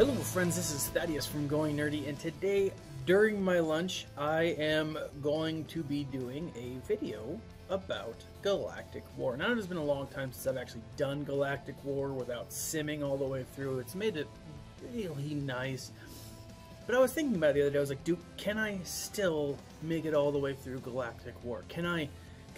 Hello friends, this is Thaddeus from Going Nerdy, and today during my lunch I am going to be doing a video about Galactic War. Now it has been a long time since I've actually done Galactic War without simming all the way through. It's made it really nice. But I was thinking about it the other day, I was like, dude, can I still make it all the way through Galactic War? Can I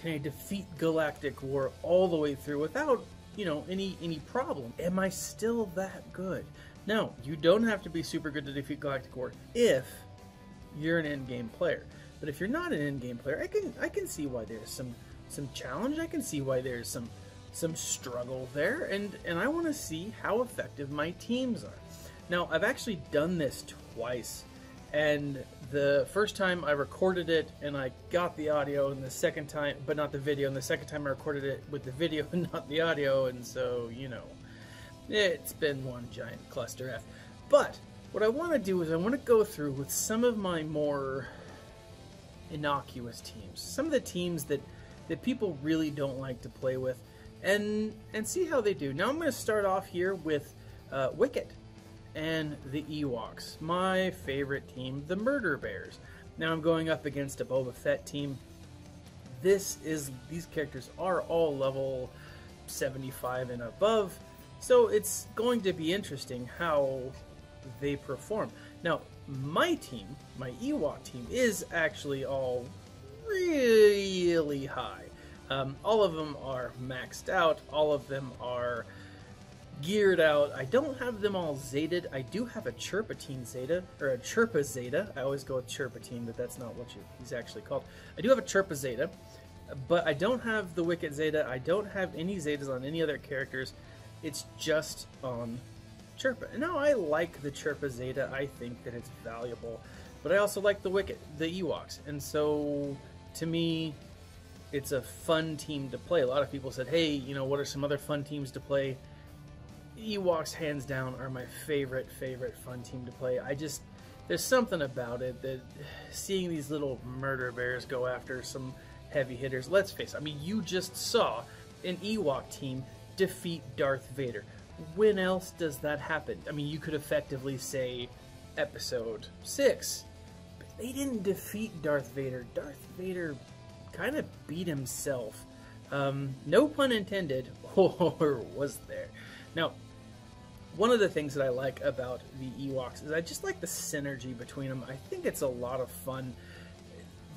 defeat Galactic War all the way through without, you know, any problem? Am I still that good? Now, you don't have to be super good to defeat Galactic War if you're an endgame player. But if you're not an endgame player, I can see why there's some challenge. I can see why there's some struggle there, and I want to see how effective my teams are. Now, I've actually done this twice, and the first time I recorded it and I got the audio, and the second time, but not the video, and the second time I recorded it with the video and not the audio, and so, you know, it's been one giant cluster F. But what I want to do is I want to go through with some of my more innocuous teams, some of the teams that people really don't like to play with, and see how they do. Now I'm going to start off here with Wicket and the Ewoks, my favorite team, the Murderbears. Now I'm going up against a Boba Fett team. These characters are all level 75 and above. So it's going to be interesting how they perform. Now, my team, my Ewok team, is actually all really high. All of them are maxed out. All of them are geared out. I don't have them all Zeted. I do have a Chirpatine Zeta, or a Chirpa Zeta. I always go with Chirpatine, but that's not what he's actually called. I do have a Chirpa Zeta, but I don't have the Wicket Zeta. I don't have any Zetas on any other characters. It's just on Chirpa. And now I like the Chirpa Zeta. I think that it's valuable. But I also like the Wicket, the Ewoks. And so, to me, it's a fun team to play. A lot of people said, hey, you know, what are some other fun teams to play? Ewoks, hands down, are my favorite fun team to play. There's something about it that seeing these little murder bears go after some heavy hitters. Let's face it, I mean, you just saw an Ewok team defeat Darth Vader. When else does that happen? I mean, you could effectively say episode 6, but they didn't defeat Darth Vader. Darth Vader kind of beat himself. No pun intended, or was there? Now, one of the things that I like about the Ewoks is I just like the synergy between them. I think it's a lot of fun.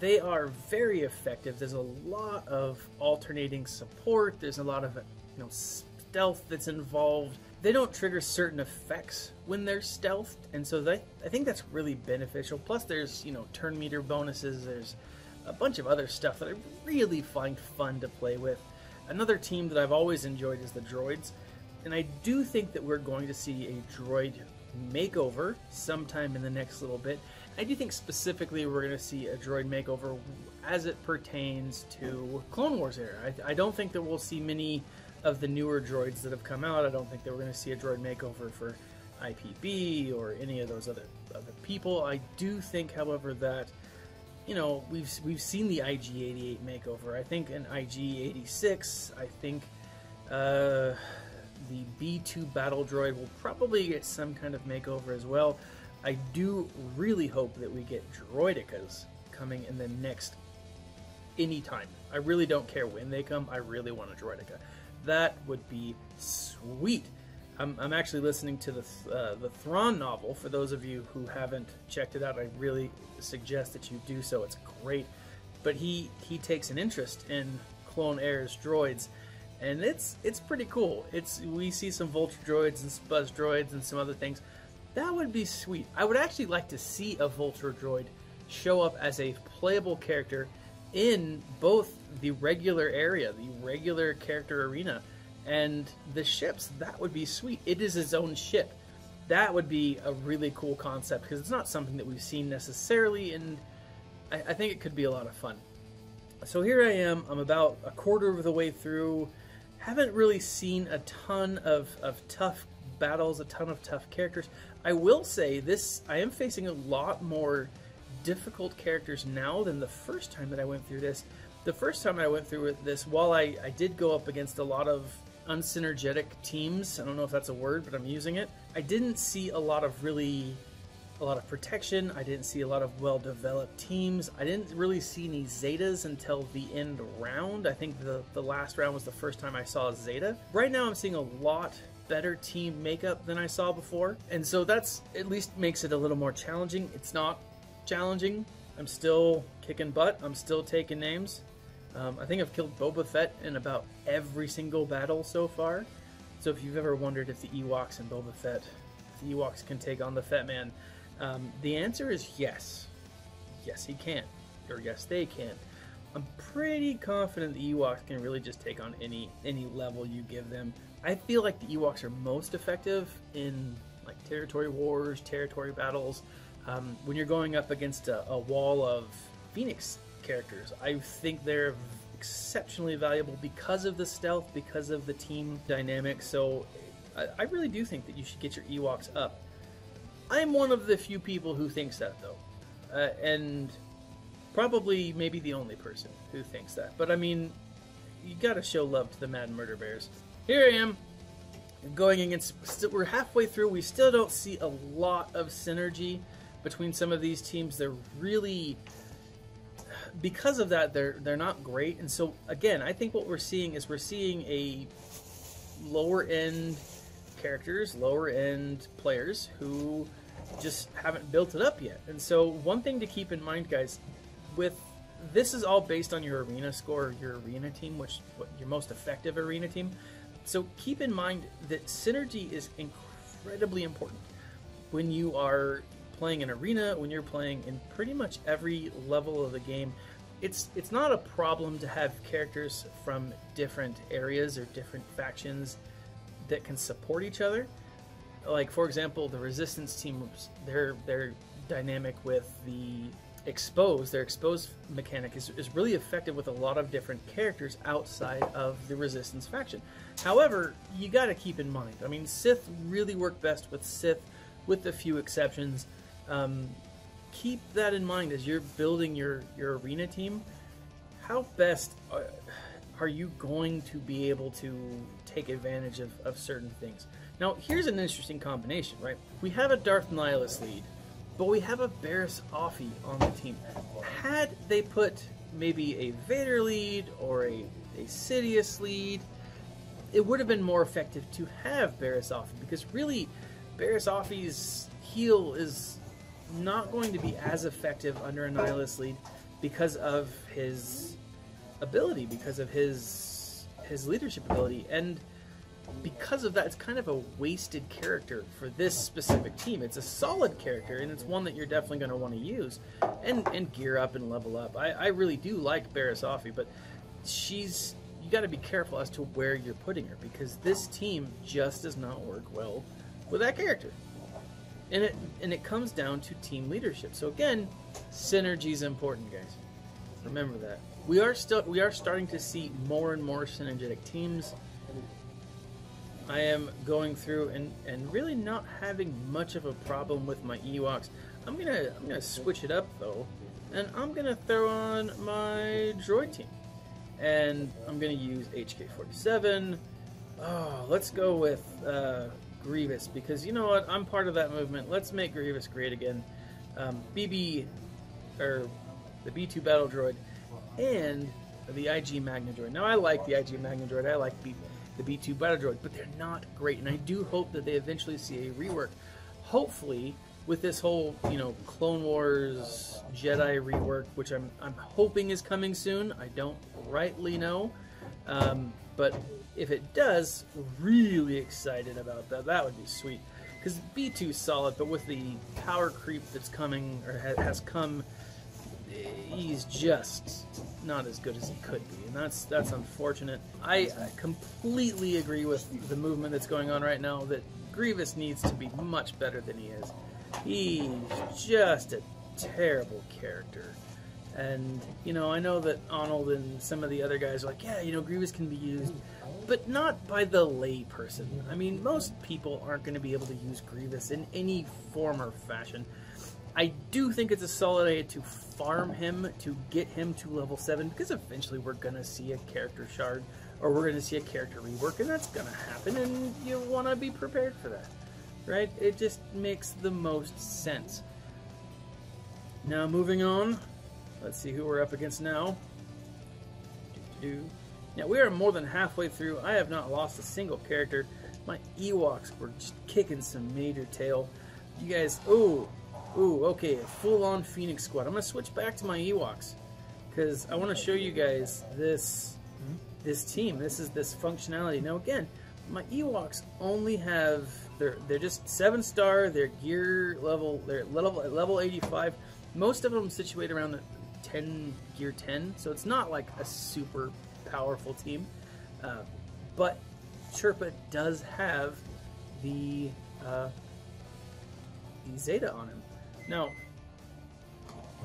They are very effective. There's a lot of alternating support. There's a lot of, you know, stealth that's involved. They don't trigger certain effects when they're stealthed, and so I think that's really beneficial. Plus, there's, you know, turn meter bonuses. There's a bunch of other stuff that I really find fun to play with. Another team that I've always enjoyed is the droids, and I do think that we're going to see a droid makeover sometime in the next little bit. I do think specifically we're going to see a droid makeover as it pertains to Clone Wars era. I don't think that we'll see many of the newer droids that have come out. I don't think that we're going to see a droid makeover for IPB or any of those other people. I do think, however, that, you know, we've seen the IG-88 makeover. I think an IG-86. I think the B2 battle droid will probably get some kind of makeover as well. I do really hope that we get droidicas coming in the next anytime. I really don't care when they come. I really want a droidica. That would be sweet. I'm actually listening to the Thrawn novel. For those of you who haven't checked it out, I really suggest that you do so. It's great. But he takes an interest in Clone Heirs droids, and it's pretty cool. We see some Vulture droids and Buzz droids and some other things. That would be sweet. I would actually like to see a Vulture droid show up as a playable character in both the regular area, the regular character arena, and the ships. That would be sweet. It is its own ship. That would be a really cool concept, because it's not something that we've seen necessarily, and I think it could be a lot of fun. So here I am. I'm about a quarter of the way through. Haven't really seen a ton of tough battles, a ton of tough characters. I will say this, I am facing a lot more difficult characters now than the first time that I went through this. The first time I went through this, while I did go up against a lot of unsynergetic teams. I don't know if that's a word, but I'm using it. I didn't see a lot of protection. I didn't see a lot of well-developed teams. I didn't really see any Zetas until the end round. I think the last round was the first time I saw a Zeta. Right now I'm seeing a lot better team makeup than I saw before, and so that's at least makes it a little more challenging. It's not challenging. I'm still kicking butt. I'm still taking names. I think I've killed Boba Fett in about every single battle so far. So if you've ever wondered if the Ewoks and Boba Fett, if the Ewoks can take on the Fett Man, the answer is yes. Yes, he can. Or yes, they can. I'm pretty confident the Ewoks can really just take on any level you give them. I feel like the Ewoks are most effective in like territory wars, territory battles. When you're going up against a wall of Phoenix characters, I think they're exceptionally valuable because of the stealth, because of the team dynamic. So I really do think that you should get your Ewoks up. I'm one of the few people who thinks that, though, and probably maybe the only person who thinks that. But I mean, you gotta show love to the Mad Murder Bears. Here I am, going against. We're halfway through. We still don't see a lot of synergy between some of these teams. They're really, because of that, they're not great. And so again, I think what we're seeing is a lower end characters, lower end players who just haven't built it up yet. And so one thing to keep in mind, guys, this is all based on your arena score, your arena team, your most effective arena team. So keep in mind that synergy is incredibly important when you are playing an arena, when you're playing in pretty much every level of the game. It's not a problem to have characters from different areas or different factions that can support each other. Like, for example, the Resistance team, their dynamic with their exposed mechanic is really effective with a lot of different characters outside of the Resistance faction. However, you got to keep in mind, I mean, Sith really work best with Sith, with a few exceptions. Keep that in mind as you're building your arena team. How best are you going to be able to take advantage of certain things? Now, here's an interesting combination, right? We have a Darth Nihilus lead, but we have a Barriss Offee on the team. Had they put maybe a Vader lead or a Sidious lead, it would have been more effective to have Barriss Offee, because really, Barriss Offee's heal is not going to be as effective under a Nihilus lead because of his ability, because of his leadership ability, and because of that, it's kind of a wasted character for this specific team. It's a solid character, and it's one that you're definitely going to want to use and gear up and level up. I really do like Barriss Offee, but you got to be careful as to where you're putting her, because this team just does not work well with that character. And it comes down to team leadership. So again, synergy is important, guys. Remember that. We are starting to see more and more synergetic teams. I am going through and really not having much of a problem with my Ewoks. I'm gonna switch it up though, and I'm gonna throw on my droid team, and I'm gonna use HK-47. Oh, let's go with Grievous, because you know what? I'm part of that movement. Let's make Grievous great again. The B2 battle droid and the IG Magna droid. Now, I like the IG Magna droid. I like the B2 battle droid, but they're not great, and I do hope that they eventually see a rework. Hopefully, with this whole, Clone Wars Jedi rework, which I'm hoping is coming soon. I don't rightly know, but if it does, really excited about that. That would be sweet, because B2's solid, but with the power creep that's coming, or has come, he's just not as good as he could be, and that's unfortunate. I completely agree with the movement that's going on right now, that Grievous needs to be much better than he is. He's just a terrible character. And, I know that Arnold and some of the other guys are like, yeah, Grievous can be used, but not by the lay person. I mean, most people aren't going to be able to use Grievous in any form or fashion. I do think it's a solid idea to farm him to get him to level 7, because eventually we're going to see a character shard or we're going to see a character rework, and that's going to happen, and you want to be prepared for that, right? It just makes the most sense. Now, moving on, let's see who we're up against now. Now, we are more than halfway through. I have not lost a single character. My Ewoks were just kicking some major tail. You guys, ooh, okay, a full-on Phoenix squad. I'm going to switch back to my Ewoks, because I want to show you guys this team. This is this functionality. Now, again, my Ewoks only have, they're just 7-star, they're gear level, they're level 85. Most of them situate around the gear 10, so it's not like a super powerful team, but Chirpa does have the Zeta on him. Now,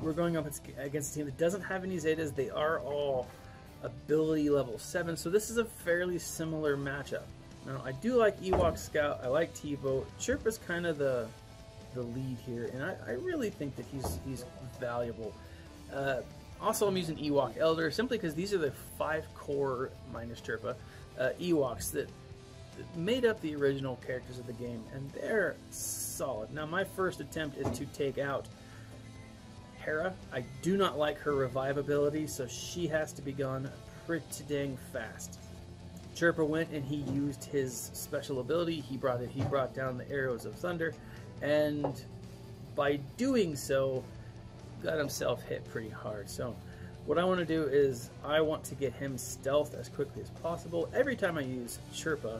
we're going up against a team that doesn't have any Zetas. They are all ability level 7, so this is a fairly similar matchup. Now, I do like Ewok Scout, I like T-Boat. Chirpa's kind of the lead here, and I really think that he's valuable. Also, I'm using Ewok Elder simply because these are the 5 core minus Chirpa Ewoks that made up the original characters of the game, and they're solid. Now, my first attempt is to take out Hera. I do not like her revive ability, so she has to be gone pretty dang fast. Chirpa went and he used his special ability. He brought down the arrows of thunder, and by doing so, got himself hit pretty hard. So what I want to do is I want to get him stealth as quickly as possible. Every time I use Chirpa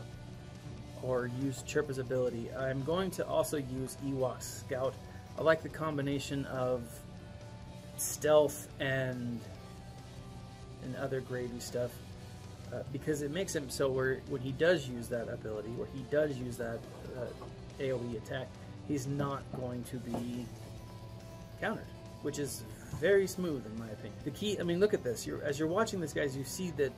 or use Chirpa's ability, I'm going to also use Ewok Scout. I like the combination of stealth and other gravy stuff, because it makes him so when he does use that ability, where he does use that AoE attack, he's not going to be countered, which is very smooth in my opinion. The key, I mean, look at this. As you're watching this, guys, you see that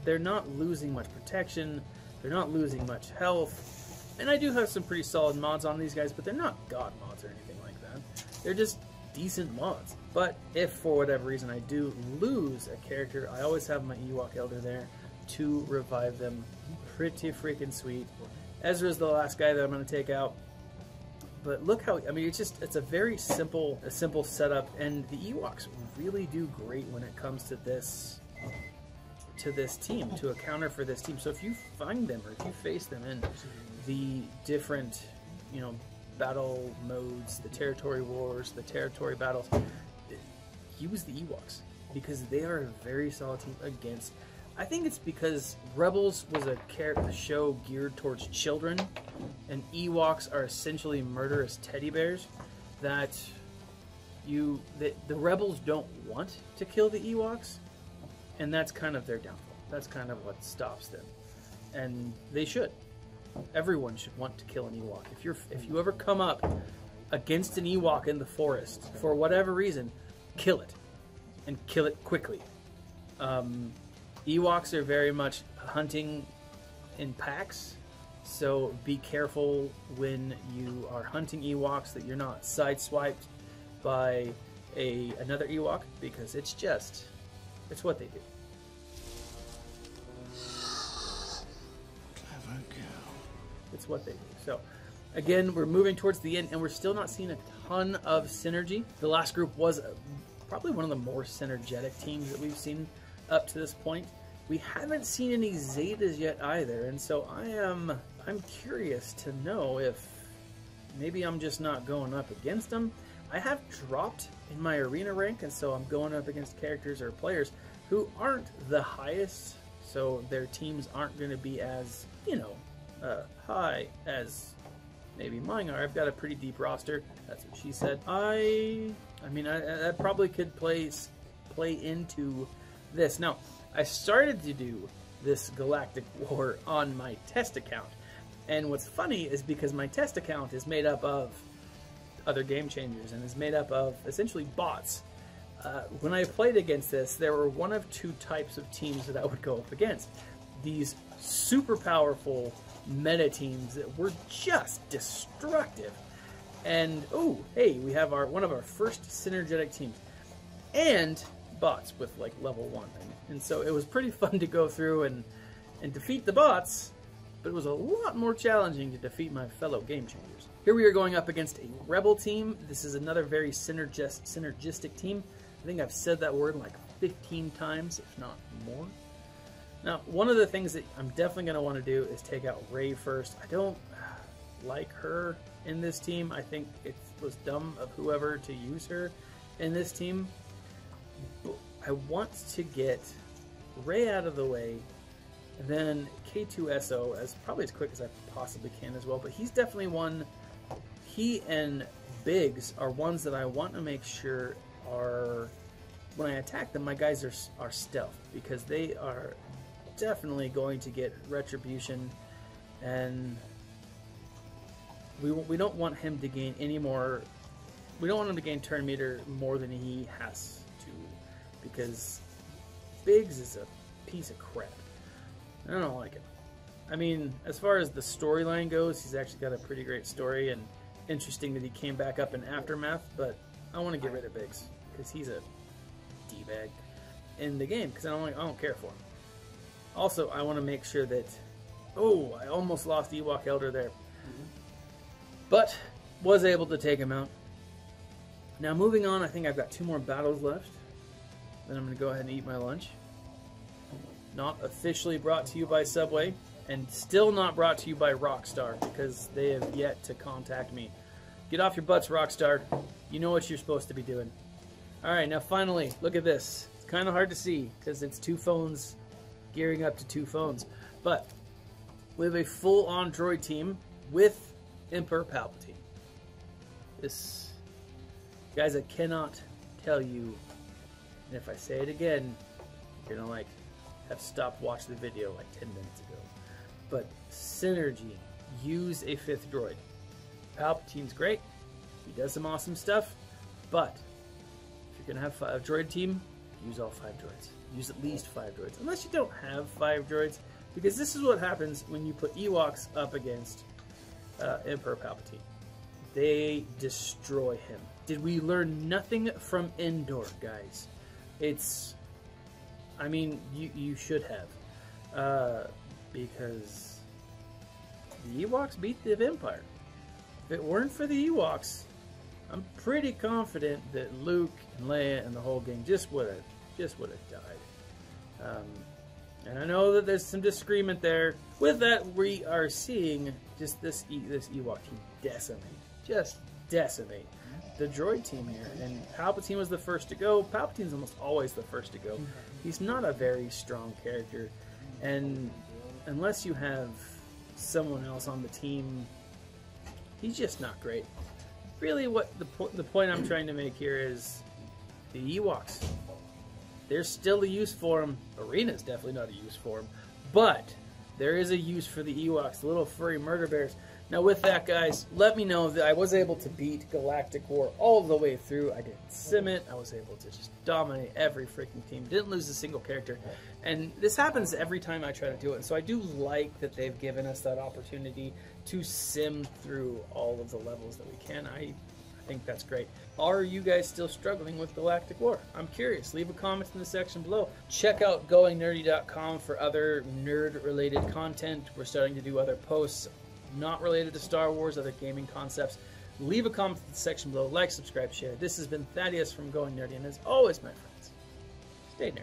they're not losing much protection, they're not losing much health, and I do have some pretty solid mods on these guys, but they're not god mods or anything like that. They're just decent mods. But if for whatever reason I do lose a character, I always have my Ewok Elder there to revive them. Pretty freaking sweet. Ezra's the last guy that I'm going to take out. But look how, I mean, it's a very simple setup, and the Ewoks really do great when it comes to this team, to a counter for this team. So if you find them, or if you face them in the different, you know, battle modes, the territory wars, the territory battles, use the Ewoks, because they are a very solid team against, I think it's because Rebels was a show geared towards children, and Ewoks are essentially murderous teddy bears that the Rebels don't want to kill the Ewoks, and that's kind of their downfall. That's kind of what stops them, and they should. Everyone should want to kill an Ewok. If you ever come up against an Ewok in the forest for whatever reason, kill it, and kill it quickly. Ewoks are very much hunting in packs, so be careful when you are hunting Ewoks that you're not sideswiped by another Ewok, because it's what they do. Clever girl. It's what they do. So again, we're moving towards the end, and we're still not seeing a ton of synergy. The last group was probably one of the more synergetic teams that we've seen up to this point. We haven't seen any Zetas yet either, and so I'm curious to know if maybe I'm just not going up against them. I have dropped in my arena rank, and so I'm going up against characters or players who aren't the highest, so their teams aren't going to be as, you know, high as maybe mine are. I've got a pretty deep roster. That's what she said. I mean, I probably could play into this. Now, I started to do this Galactic War on my test account, and what's funny is because my test account is made up of other game changers and is made up of essentially bots. When I played against this, there were one of two types of teams that I would go up against. These super powerful meta teams that were just destructive. And oh, hey, we have one of our first synergetic teams. And bots with like level 1. And so it was pretty fun to go through and defeat the bots, but it was a lot more challenging to defeat my fellow game changers. Here we are going up against a rebel team. This is another very synergistic team. I think I've said that word like 15 times, if not more. Now, one of the things that I'm definitely going to want to do is take out Rey first. I don't like her in this team. I think it was dumb of whoever to use her in this team. But I want to get Rey out of the way, and then K2SO as probably as quick as I possibly can as well. But he's definitely one. He and Biggs are ones that I want to make sure are, when I attack them, my guys are stealth, because they are definitely going to get retribution, and we don't want him to gain any more. We don't want him to gain turn meter more than he has to, because Biggs is a piece of crap. I don't like it. I mean, as far as the storyline goes, he's actually got a pretty great story, and interesting that he came back up in Aftermath, but I want to get rid of Biggs because he's a D-bag in the game, because I don't care for him. Also, I want to make sure that... Oh, I almost lost Ewok Elder there. But was able to take him out. Now moving on, I think I've got 2 more battles left. Then I'm going to go ahead and eat my lunch. Not officially brought to you by Subway, and still not brought to you by Rockstar, because they have yet to contact me. Get off your butts, Rockstar. You know what you're supposed to be doing. Alright, now finally, look at this. It's kind of hard to see, because it's 2 phones gearing up to 2 phones. But we have a full-on droid team with Emperor Palpatine. This... Guys, I cannot tell you, and if I say it again, you're gonna like have stopped watching the video like 10 minutes ago. But synergy, use a 5th droid. Palpatine's great, he does some awesome stuff, but if you're gonna have a droid team, use all 5 droids. Use at least 5 droids, unless you don't have 5 droids, because this is what happens when you put Ewoks up against Emperor Palpatine. They destroy him. Did we learn nothing from Endor, guys? It's... I mean, you should have. Because the Ewoks beat the Empire. If it weren't for the Ewoks, I'm pretty confident that Luke and Leia and the whole gang just would have died. And I know that there's some disagreement there. With that, we are seeing just this Ewok team decimate. Just decimate the droid team here. And Palpatine was the first to go. Palpatine's almost always the first to go. He's not a very strong character. And unless you have someone else on the team, he's just not great. Really, what the point I'm trying to make here is the Ewoks. There's still a use for them. Arena's definitely not a use for them. But there is a use for the Ewoks, the little furry murder bears. Now with that, guys, let me know that I was able to beat Galactic War all the way through. I didn't sim it. I was able to just dominate every freaking team. Didn't lose a single character. And this happens every time I try to do it. So I do like that they've given us that opportunity to sim through all of the levels that we can. I think that's great. Are you guys still struggling with Galactic War? I'm curious. Leave a comment in the section below. Check out goingnerdy.com for other nerd-related content. We're starting to do other posts not related to Star Wars, other gaming concepts. Leave a comment in the section below. Like, subscribe, share. This has been Thaddeus from Going Nerdy, and as always, my friends, stay nerdy.